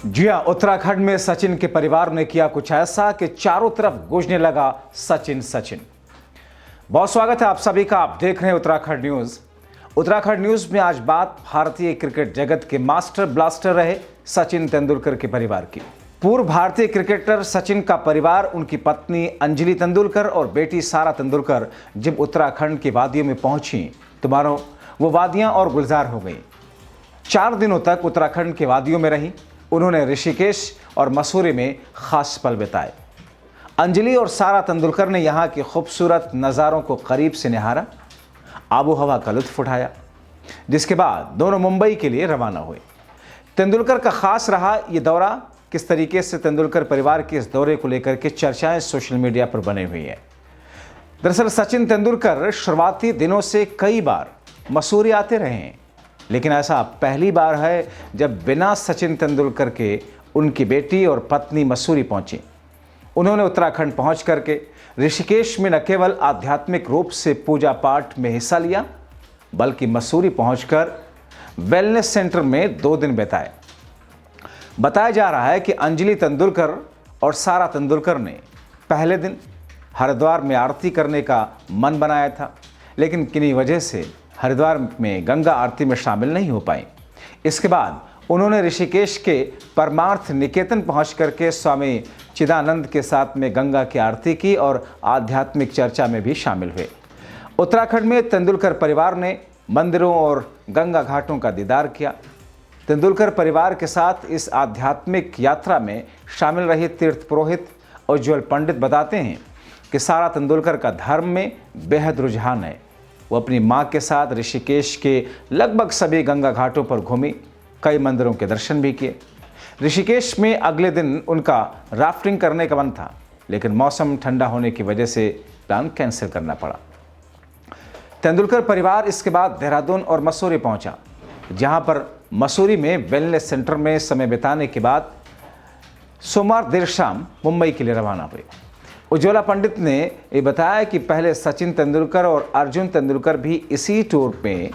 जी हाँ, उत्तराखंड में सचिन के परिवार ने किया कुछ ऐसा कि चारों तरफ गूंजने लगा सचिन सचिन। बहुत स्वागत है आप सभी का। आप देख रहे हैं उत्तराखंड न्यूज। उत्तराखंड न्यूज में आज बात भारतीय क्रिकेट जगत के मास्टर ब्लास्टर रहे सचिन तेंदुलकर के परिवार की। पूर्व भारतीय क्रिकेटर सचिन का परिवार, उनकी पत्नी अंजलि तेंदुलकर और बेटी सारा तेंदुलकर जब उत्तराखंड की वादियों में पहुंची तो मानो वो वादियां और गुलजार हो गई। 4 दिनों तक उत्तराखंड की वादियों में रही। उन्होंने ऋषिकेश और मसूरी में खास पल बिताए। अंजलि और सारा तेंदुलकर ने यहाँ के खूबसूरत नज़ारों को करीब से निहारा, आबो हवा का लुत्फ उठाया, जिसके बाद दोनों मुंबई के लिए रवाना हुए। तेंदुलकर का खास रहा ये दौरा। किस तरीके से तेंदुलकर परिवार के इस दौरे को लेकर के चर्चाएं सोशल मीडिया पर बनी हुई है। दरअसल सचिन तेंदुलकर शुरुआती दिनों से कई बार मसूरी आते रहे हैं, लेकिन ऐसा पहली बार है जब बिना सचिन तेंदुलकर के उनकी बेटी और पत्नी मसूरी पहुंची। उन्होंने उत्तराखंड पहुंच करके ऋषिकेश में न केवल आध्यात्मिक रूप से पूजा पाठ में हिस्सा लिया, बल्कि मसूरी पहुंचकर वेलनेस सेंटर में 2 दिन बिताए। बताया जा रहा है कि अंजलि तेंदुलकर और सारा तेंदुलकर ने पहले दिन हरिद्वार में आरती करने का मन बनाया था, लेकिन किन्हीं वजह से हरिद्वार में गंगा आरती में शामिल नहीं हो पाई। इसके बाद उन्होंने ऋषिकेश के परमार्थ निकेतन पहुंच करके स्वामी चिदानंद के साथ में गंगा की आरती की और आध्यात्मिक चर्चा में भी शामिल हुए। उत्तराखंड में तेंदुलकर परिवार ने मंदिरों और गंगा घाटों का दीदार किया। तेंदुलकर परिवार के साथ इस आध्यात्मिक यात्रा में शामिल रहे तीर्थ पुरोहित उज्ज्वल पंडित बताते हैं कि सारा तेंदुलकर का धर्म में बेहद रुझान है। वो अपनी मां के साथ ऋषिकेश के लगभग सभी गंगा घाटों पर घूमी, कई मंदिरों के दर्शन भी किए। ऋषिकेश में अगले दिन उनका राफ्टिंग करने का मन था, लेकिन मौसम ठंडा होने की वजह से प्लान कैंसिल करना पड़ा। तेंदुलकर परिवार इसके बाद देहरादून और मसूरी पहुंचा, जहां पर मसूरी में वेलनेस सेंटर में समय बिताने के बाद सोमवार देर शाम मुंबई के लिए रवाना हुए। उज्ज्वला पंडित ने ये बताया कि पहले सचिन तेंदुलकर और अर्जुन तेंदुलकर भी इसी टूर में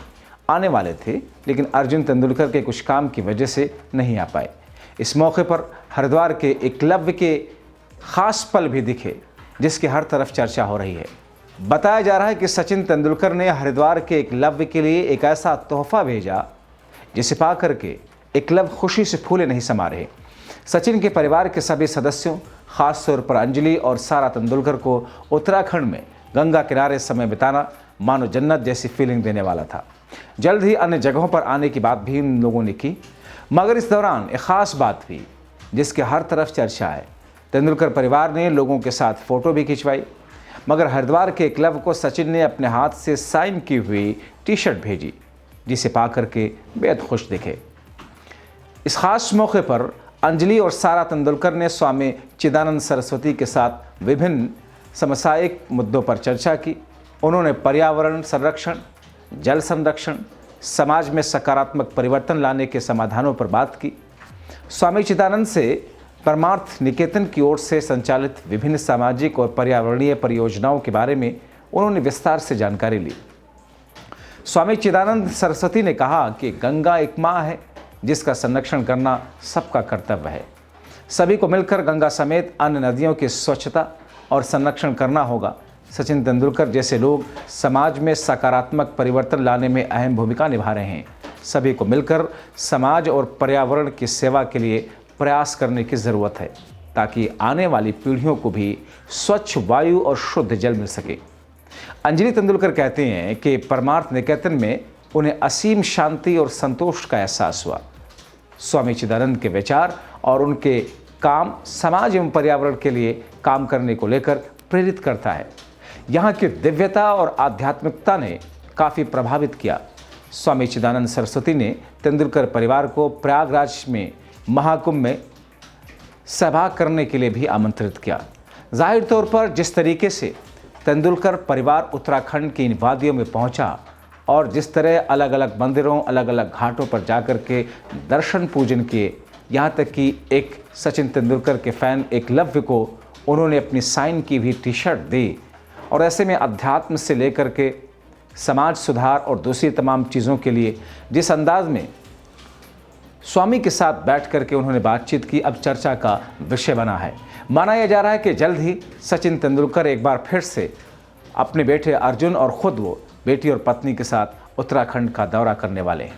आने वाले थे, लेकिन अर्जुन तेंदुलकर के कुछ काम की वजह से नहीं आ पाए। इस मौके पर हरिद्वार के एकलव्य के खास पल भी दिखे, जिसकी हर तरफ चर्चा हो रही है। बताया जा रहा है कि सचिन तेंदुलकर ने हरिद्वार के एकलव्य के लिए एक ऐसा तोहफा भेजा जिसे पा करके एकलव्य खुशी से फूले नहीं समा रहे। सचिन के परिवार के सभी सदस्यों, खास तौर पर अंजलि और सारा तेंदुलकर को उत्तराखंड में गंगा किनारे समय बिताना मानो जन्नत जैसी फीलिंग देने वाला था। जल्द ही अन्य जगहों पर आने की बात भी इन लोगों ने की, मगर इस दौरान एक खास बात हुई जिसके हर तरफ चर्चा है। तेंदुलकर परिवार ने लोगों के साथ फोटो भी खिंचवाई, मगर हरिद्वार के क्लब को सचिन ने अपने हाथ से साइन की हुई टी-शर्ट भेजी, जिसे पा करके बेहद खुश दिखे। इस खास मौके पर अंजलि और सारा तेंदुलकर ने स्वामी चिदानंद सरस्वती के साथ विभिन्न समसायिक मुद्दों पर चर्चा की। उन्होंने पर्यावरण संरक्षण, जल संरक्षण, समाज में सकारात्मक परिवर्तन लाने के समाधानों पर बात की। स्वामी चिदानंद से परमार्थ निकेतन की ओर से संचालित विभिन्न सामाजिक और पर्यावरणीय परियोजनाओं के बारे में उन्होंने विस्तार से जानकारी ली। स्वामी चिदानंद सरस्वती ने कहा कि गंगा एक माँ है जिसका संरक्षण करना सबका कर्तव्य है। सभी को मिलकर गंगा समेत अन्य नदियों की स्वच्छता और संरक्षण करना होगा। सचिन तेंदुलकर जैसे लोग समाज में सकारात्मक परिवर्तन लाने में अहम भूमिका निभा रहे हैं। सभी को मिलकर समाज और पर्यावरण की सेवा के लिए प्रयास करने की ज़रूरत है, ताकि आने वाली पीढ़ियों को भी स्वच्छ वायु और शुद्ध जल मिल सके। अंजलि तेंदुलकर कहते हैं कि परमार्थ निकेतन में उन्हें असीम शांति और संतोष का एहसास हुआ। स्वामी चिदानंद के विचार और उनके काम समाज एवं पर्यावरण के लिए काम करने को लेकर प्रेरित करता है। यहाँ की दिव्यता और आध्यात्मिकता ने काफ़ी प्रभावित किया। स्वामी चिदानंद सरस्वती ने तेंदुलकर परिवार को प्रयागराज में महाकुंभ में सभा करने के लिए भी आमंत्रित किया। जाहिर तौर पर जिस तरीके से तेंदुलकर परिवार उत्तराखंड की इन वादियों में पहुंचा और जिस तरह अलग अलग मंदिरों, अलग अलग घाटों पर जाकर के दर्शन पूजन किए, यहाँ तक कि एक सचिन तेंदुलकर के फ़ैन एकलव्य को उन्होंने अपनी साइन की हुई टी-शर्ट दी, और ऐसे में अध्यात्म से लेकर के समाज सुधार और दूसरी तमाम चीज़ों के लिए जिस अंदाज में स्वामी के साथ बैठ करके उन्होंने बातचीत की, अब चर्चा का विषय बना है। माना यह जा रहा है कि जल्द ही सचिन तेंदुलकर एक बार फिर से अपने बेटे अर्जुन और खुद वो बेटी और पत्नी के साथ उत्तराखंड का दौरा करने वाले हैं।